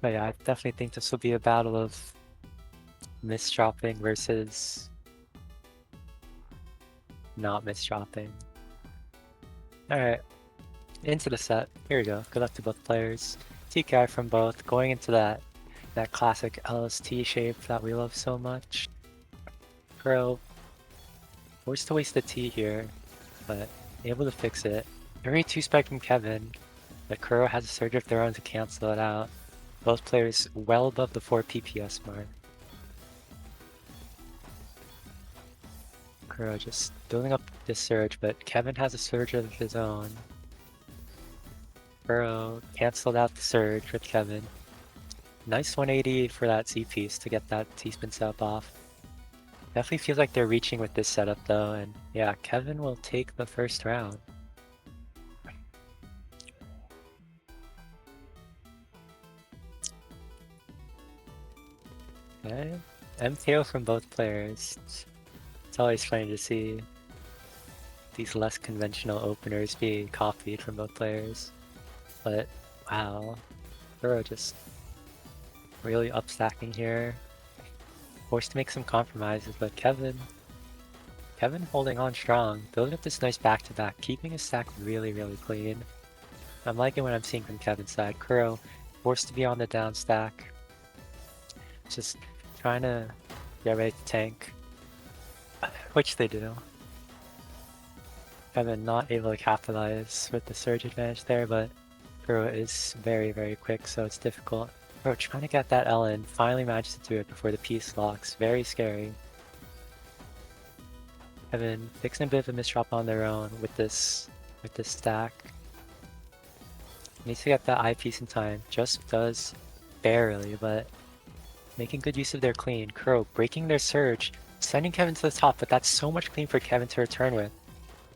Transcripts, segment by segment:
But yeah, I definitely think this will be a battle of misdropping versus not misdropping. Alright, into the set. Here we go. Good luck to both players. TKI from both, going into that classic LST shape that we love so much. Kuro forced to waste the T here, but able to fix it. 32 spike from Kevin, but Kuro has a surge of their own to cancel it out. Both players well above the 4 PPS mark. Kuro just building up this surge, but Kevin has a surge of his own. Kuro canceled out the surge with Kevin. Nice 180 for that Z piece to get that T-spin setup off. Definitely feels like they're reaching with this setup though, and yeah, Kevin will take the first round. Okay, MKO from both players. It's always funny to see these less conventional openers being copied from both players. But wow, Kuro just really upstacking here. Forced to make some compromises, but Kevin holding on strong, building up this nice back-to-back, keeping his stack really, really clean. I'm liking what I'm seeing from Kevin's side. Kuro forced to be on the down stack. Just trying to get ready to tank, which they do. Kevin not able to capitalize with the surge advantage there, but Kuro is very, very quick, so it's difficult. Kuro trying to get that L in, finally manages to do it before the piece locks. Very scary. Kevin fixing a bit of a misdrop on their own with this stack. Needs to get that eye piece in time. Just does barely, but making good use of their clean. Kuro breaking their surge, sending Kevin to the top, but that's so much clean for Kevin to return with.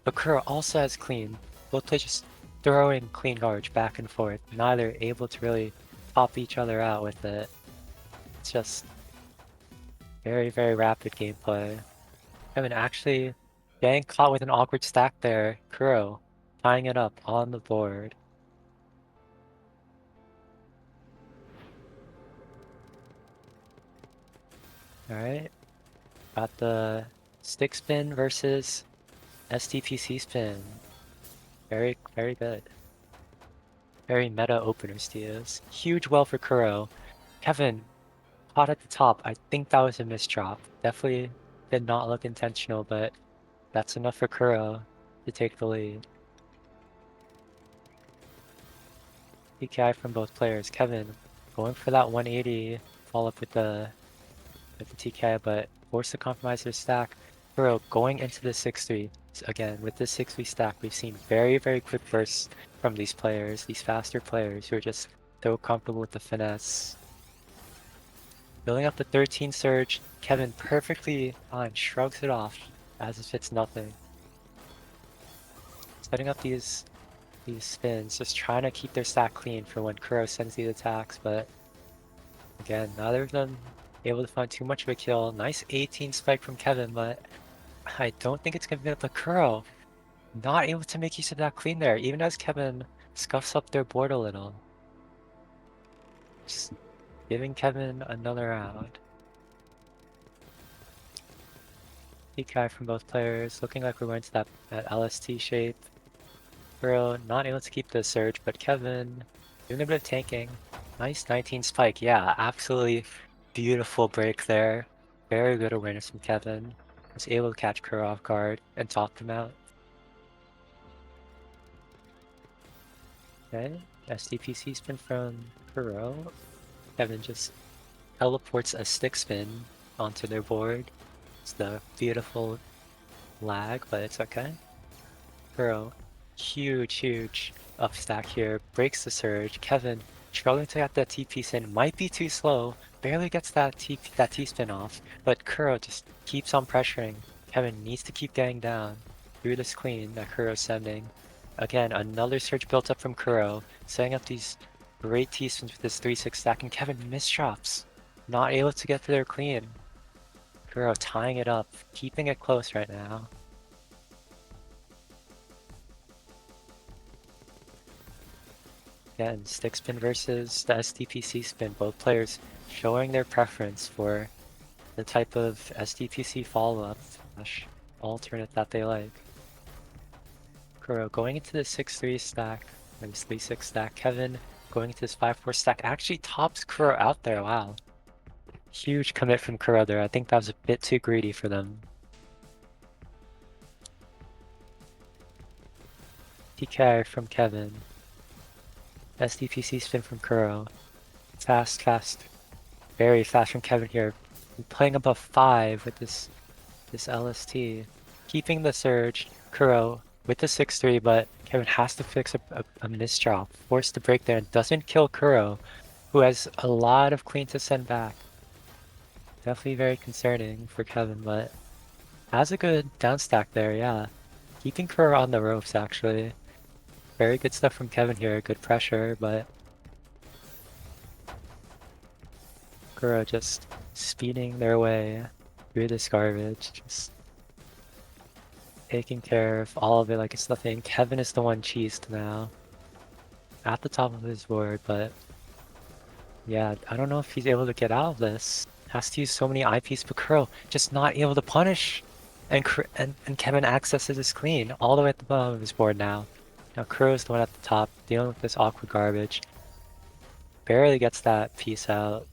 But Kuro also has clean. Both players just throwing clean garbage back and forth. Neither able to really pop each other out with it. It's just very, very rapid gameplay. Kevin actually getting caught with an awkward stack there. Kuro tying it up on the board. Alright. Got the stick spin versus STPC spin. Very, very good. Very meta openers to use. Huge well for Kuro. Kevin caught at the top. I think that was a misdrop. Definitely did not look intentional, but that's enough for Kuro to take the lead. PKI from both players. Kevin going for that 180 follow up with the TKI, but forced to compromise their stack. Kuro going into the 6-3. Again, with this 6-3 stack, we've seen very, very quick bursts from these players, these faster players who are just so comfortable with the finesse. Building up the 13 surge, Kevin perfectly on shrugs it off as if it's nothing. Setting up these spins, just trying to keep their stack clean for when Kuro sends these attacks, but again, neither of them able to find too much of a kill. Nice 18 spike from Kevin, but I don't think it's gonna be able to Kuro. Not able to make use of that clean there, even as Kevin scuffs up their board a little. Just giving Kevin another round. PKI from both players, looking like we're going to that LST shape. Kuro not able to keep the surge, but Kevin doing a bit of tanking. Nice 19 spike, yeah, absolutely beautiful break there. Very good awareness from Kevin. Was able to catch Kuro off guard and top him out. Okay, SDPC spin from Kuro. Kevin just teleports a stick spin onto their board. It's the beautiful lag, but it's okay. Kuro, huge up stack here, breaks the surge. Kevin struggling to get that TP spin, might be too slow, barely gets that T-spin off, but Kuro just keeps on pressuring. Kevin needs to keep getting down through this clean that Kuro's sending. Again, another surge built up from Kuro, setting up these great T-spins with this 3-6 stack, and Kevin misdrops. Not able to get to their clean. Kuro tying it up, keeping it close right now. Again, stick spin versus the SDPC spin. Both players showing their preference for the type of SDPC follow-up / alternate that they like. Kuro going into the 6-3 stack, or this 3-6 stack. Kevin going into this 5-4 stack. Actually tops Kuro out there, wow. Huge commit from Kuro there. I think that was a bit too greedy for them. TK from Kevin. SDPC spin from Kuro. Fast, fast. Very fast from Kevin here. Playing above 5 with this LST. Keeping the surge. Kuro with the 6-3, but Kevin has to fix a misdrop. Forced to break there and doesn't kill Kuro, who has a lot of queen to send back. Definitely very concerning for Kevin, but has a good downstack there, yeah. Keeping Kuro on the ropes, actually. Very good stuff from Kevin here, good pressure, but Kuro just speeding their way through this garbage, just taking care of all of it like it's nothing. Kevin is the one cheesed now. At the top of his board, but yeah, I don't know if he's able to get out of this. Has to use so many IPs, but Kuro just not able to punish. And Kevin accesses his clean all the way at the bottom of his board now. Now Kuro is the one at the top, dealing with this awkward garbage. Barely gets that piece out.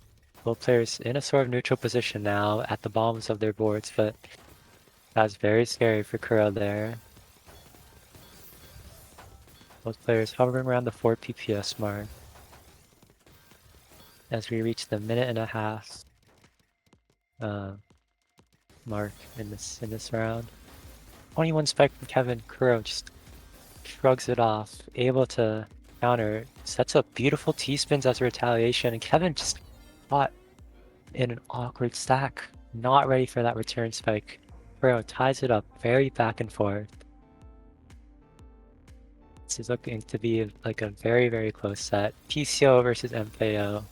Both players in a sort of neutral position now at the bottoms of their boards, but that's very scary for Kuro there. Both players hovering around the 4 PPS mark. As we reach the 1.5 minute mark in this round. 21 spike from Kevin. Kuro just shrugs it off, able to counter, sets up beautiful T-spins as a retaliation, and Kevin just caught in an awkward stack, not ready for that return spike. Kuro ties it up, very back and forth. This is looking to be like a very, very close set. PCO versus MKO.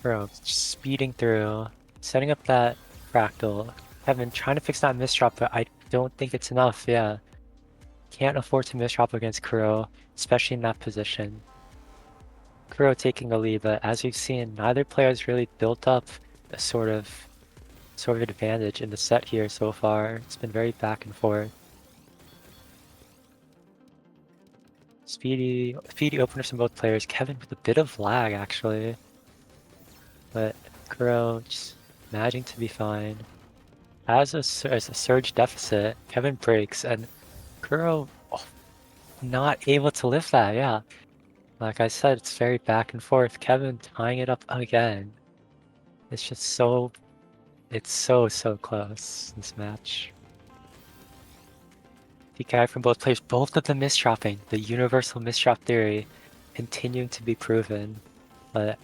Kuro just speeding through, setting up that fractal. Kevin trying to fix that misdrop, but I don't think it's enough, yeah. Can't afford to misdrop against Kuro, especially in that position. Kuro taking the lead, but as we've seen, neither player has really built up a sort of advantage in the set here so far. It's been very back and forth. Speedy openers from both players. Kevin with a bit of lag actually, but Kuro just managing to be fine. As a surge deficit, Kevin breaks and Kuro not able to lift that, yeah. Like I said, it's very back and forth. Kevin tying it up again. It's just so close, this match. DK from both players, both of them misdropping. The universal misdrop theory continuing to be proven. But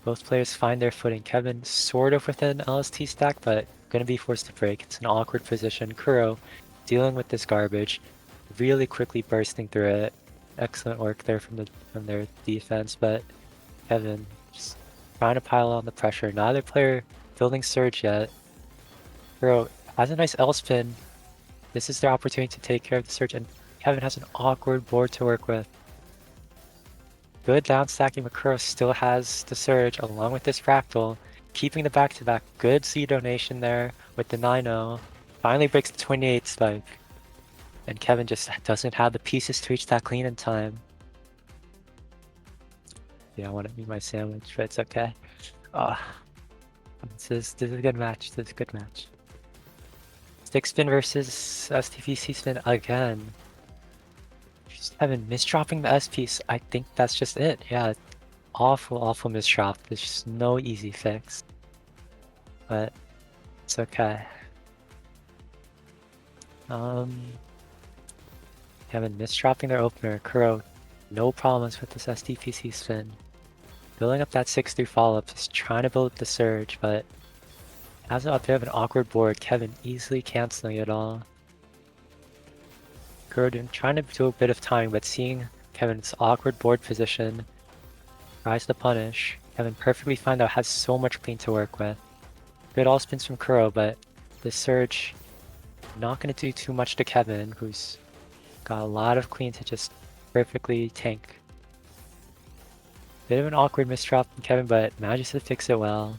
both players find their footing. Kevin sort of within LST stack, but gonna be forced to break. It's an awkward position. Kuro dealing with this garbage, really quickly bursting through it. Excellent work there from their defense, but Kevin just trying to pile on the pressure. Neither player building surge yet. Kuro has a nice L spin. This is their opportunity to take care of the surge, and Kevin has an awkward board to work with. Good down stacking, but Kuro still has the surge along with this fractal, keeping the back-to-back. Good Z donation there with the 9-0. Finally breaks the 28 spike. And Kevin just doesn't have the pieces to reach that clean in time. Yeah, I want to eat my sandwich, but it's okay. This is a good match. This is a good match. Stick spin versus STVC spin again. Just Kevin misdropping the S piece. I think that's just it. Yeah, awful misdrop. There's just no easy fix. But it's okay. Kevin misdropping their opener. Kuro, no problems with this SDPC spin. Building up that 6-3 follow-up, just trying to build up the surge, but has a bit of an awkward board. Kevin easily canceling it all. Kuro trying to do a bit of timing, but seeing Kevin's awkward board position, tries to punish. Kevin perfectly fine though, has so much clean to work with. Good all spins from Kuro, but the surge not going to do too much to Kevin, who's Got a lot of clean to just perfectly tank. Bit of an awkward misdrop from Kevin, but manages to fix it well.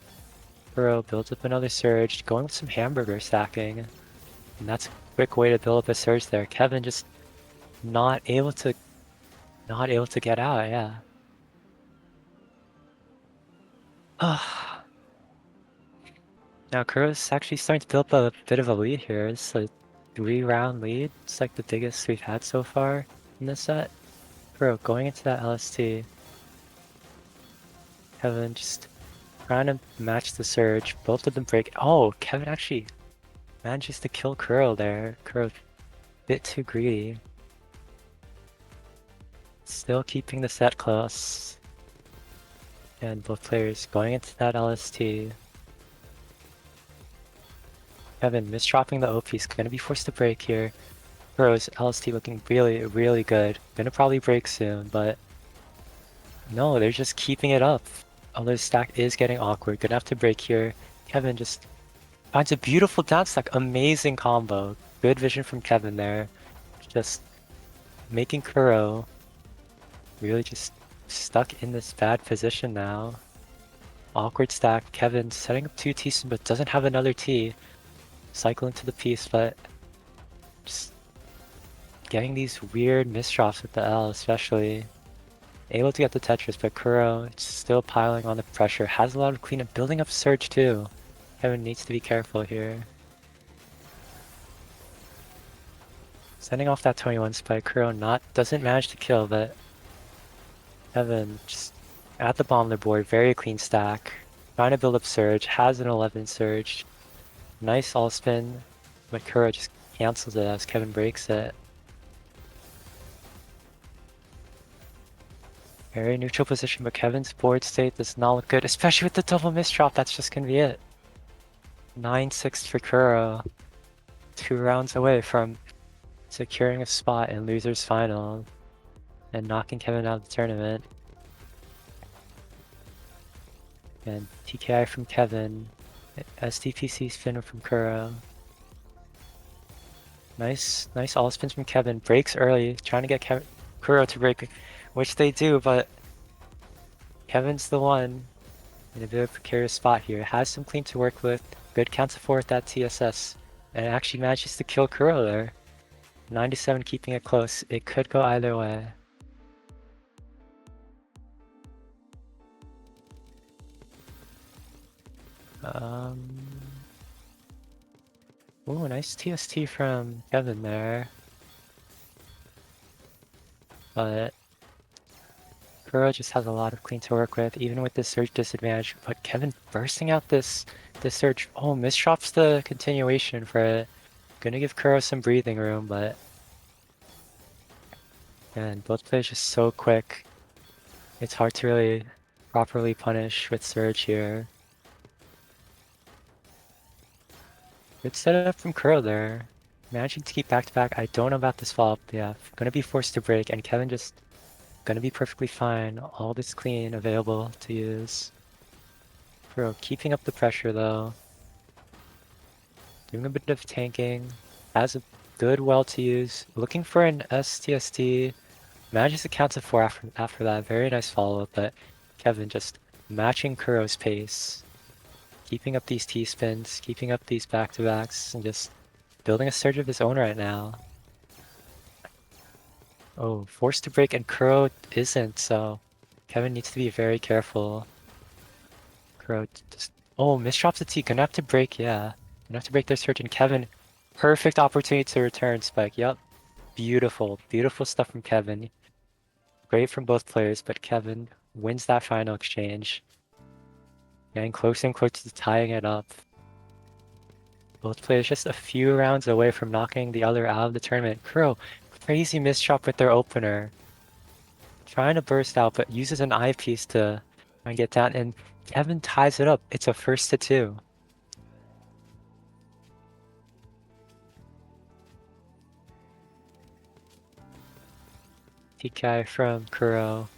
Kuro builds up another surge, going with some hamburger stacking. And that's a quick way to build up a surge there. Kevin just not able to get out, yeah. Now Kuro's actually starting to build up a bit of a lead here. It's a 3-round lead. It's like the biggest we've had so far in this set. Kuro going into that LST. Kevin just trying to match the surge. Both of them break. Oh, Kevin actually manages to kill Kuro there. Kuro a bit too greedy. Still keeping the set close. And both players going into that LST. Kevin misdropping the OP is gonna be forced to break here. Kuro's LST looking really, really good. Gonna probably break soon, but no, they're just keeping it up. Although the stack is getting awkward. Gonna have to break here. Kevin just finds a beautiful down stack. Amazing combo. Good vision from Kevin there. Just making Kuro really just stuck in this bad position now. Awkward stack. Kevin setting up 2 T's but doesn't have another T. Cycling to the piece, but just getting these weird misdrops with the L, especially. Able to get the Tetris, but Kuro still piling on the pressure. Has a lot of cleanup, building up surge too. Kevin needs to be careful here. Sending off that 21 spike. Kuro doesn't manage to kill, but Kevin just at the bottom of the board, very clean stack. Trying to build up surge, has an 11 surge. Nice all spin, but Kuro just cancels it as Kevin breaks it. Very neutral position, but Kevin's board state does not look good, especially with the double misdrop. That's just gonna be it. 9-6 for Kuro. 2 rounds away from securing a spot in losers final and knocking Kevin out of the tournament. And TKI from Kevin. SDPC spin from Kuro. Nice all spins from Kevin. Breaks early, trying to get Kuro to break, which they do, but Kevin's the one in a bit of a precarious spot here. Has some clean to work with. Good counter 4 with that TSS. And actually manages to kill Kuro there. 97 keeping it close. It could go either way. Ooh, nice TST from Kevin there. But Kuro just has a lot of clean to work with, even with this surge disadvantage. But Kevin bursting out this surge. Oh, misdrops the continuation for it. Gonna give Kuro some breathing room, but man, both players just so quick. It's hard to really properly punish with surge here. Good setup from Kuro there. Managing to keep back-to-back. I don't know about this follow-up. Yeah, gonna be forced to break, and Kevin just gonna be perfectly fine. All this clean available to use. Kuro keeping up the pressure though. Doing a bit of tanking. Has a good well to use. Looking for an STST. Manages to count to 4 after that. Very nice follow-up, but Kevin just matching Kuro's pace. Keeping up these T-spins, keeping up these back-to-backs, and just building a surge of his own right now. Oh, forced to break, and Kuro isn't, so Kevin needs to be very careful. Kuro just... Oh, misdrops the T. Gonna have to break, yeah. Gonna have to break their surge, and Kevin, perfect opportunity to return spike. Yup. Beautiful, beautiful stuff from Kevin. Great from both players, but Kevin wins that final exchange. Getting closer and closer to tying it up. Both players just a few rounds away from knocking the other out of the tournament. Kuro, crazy misdrop with their opener. Trying to burst out, but uses an eyepiece to try and get down, and Kevin ties it up. It's a 1-2. TKI from Kuro.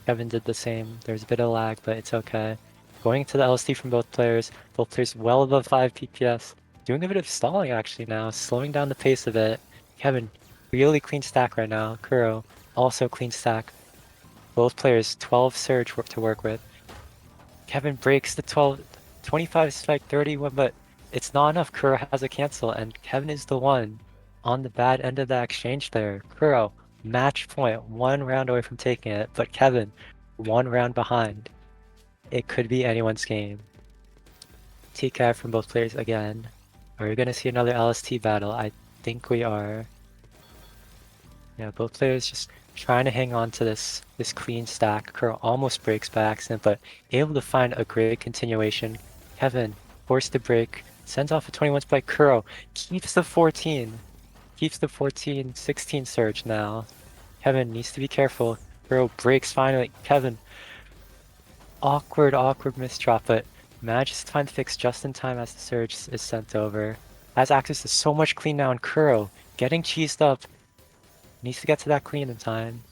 Kevin did the same. There's a bit of lag, but it's okay. Going to the LST from both players. Both players well above 5 PPS. Doing a bit of stalling actually now, slowing down the pace a bit. Kevin really clean stack right now. Kuro, also clean stack. Both players, 12 surge to work with. Kevin breaks the 25 strike 31, but it's not enough. Kuro has a cancel, and Kevin is the one on the bad end of that exchange there. Kuro, match point, 1 round away from taking it, but Kevin, 1 round behind. It could be anyone's game. TK from both players again. Are we gonna see another LST battle? I think we are. Yeah, both players just trying to hang on to this clean stack. Kuro almost breaks by accident, but able to find a great continuation. Kevin forced to break, sends off a 21 spike. Kuro keeps the 14. Keeps the 14, 16 surge now. Kevin needs to be careful. Kuro breaks finally. Kevin, awkward misdrop, but manages to find the fix just in time as the surge is sent over. Has access to so much clean now, and Kuro getting cheesed up. Needs to get to that clean in time.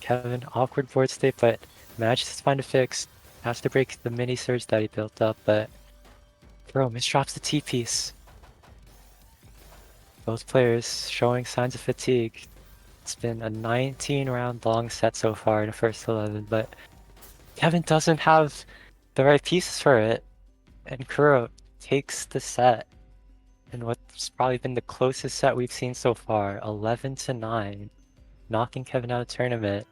Kevin, awkward board state, but manages to find a fix. Has to break the mini surge that he built up, but Kuro misdrops the T-piece. Both players showing signs of fatigue. It's been a 19-round long set so far in the first 11, but Kevin doesn't have the right pieces for it, and Kuro takes the set in what's probably been the closest set we've seen so far, 11-9, knocking Kevin out of the tournament.